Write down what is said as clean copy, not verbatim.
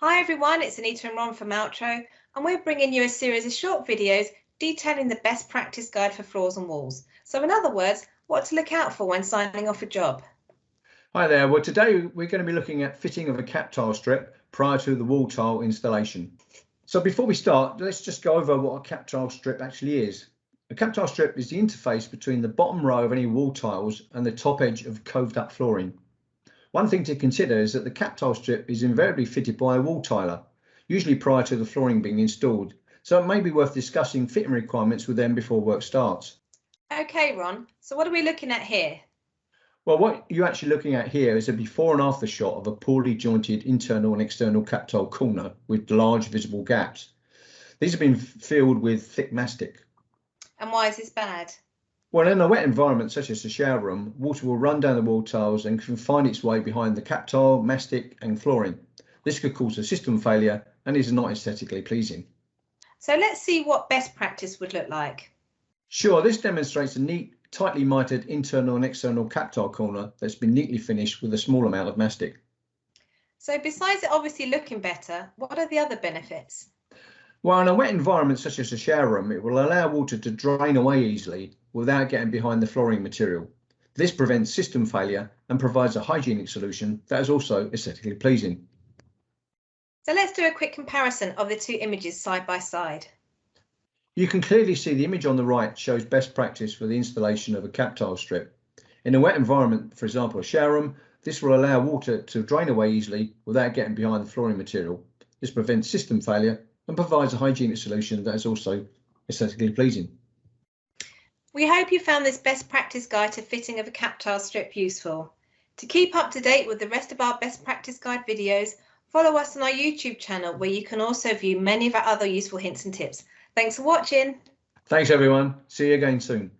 Hi everyone, it's Anita and Ron from Altro, and we're bringing you a series of short videos detailing the best practice guide for floors and walls. So in other words, what to look out for when signing off a job. Hi there. Well, today we're going to be looking at fitting of a cap tile strip prior to the wall tile installation. So before we start, let's just go over what a cap tile strip actually is. A cap tile strip is the interface between the bottom row of any wall tiles and the top edge of coved up flooring. One thing to consider is that the cap tile strip is invariably fitted by a wall tiler, usually prior to the flooring being installed. So it may be worth discussing fitting requirements with them before work starts. Okay, Ron, so what are we looking at here? Well, what you're actually looking at here is a before and after shot of a poorly jointed internal and external cap tile corner with large visible gaps. These have been filled with thick mastic. And why is this bad? Well, in a wet environment such as the shower room, water will run down the wall tiles and can find its way behind the cap tile, mastic and flooring. This could cause a system failure and is not aesthetically pleasing. So let's see what best practice would look like. Sure, this demonstrates a neat, tightly mitered internal and external cap tile corner that's been neatly finished with a small amount of mastic. So besides it obviously looking better, what are the other benefits? Well, in a wet environment such as a shower room, it will allow water to drain away easily without getting behind the flooring material. This prevents system failure and provides a hygienic solution that is also aesthetically pleasing. So let's do a quick comparison of the two images side by side. You can clearly see the image on the right shows best practice for the installation of a cap tile strip. In a wet environment, for example a shower room, this will allow water to drain away easily without getting behind the flooring material. This prevents system failure and provides a hygienic solution that is also aesthetically pleasing. We hope you found this best practice guide to fitting of a cap tile strip useful. To keep up to date with the rest of our best practice guide videos, follow us on our YouTube channel where you can also view many of our other useful hints and tips. Thanks for watching. Thanks everyone. See you again soon.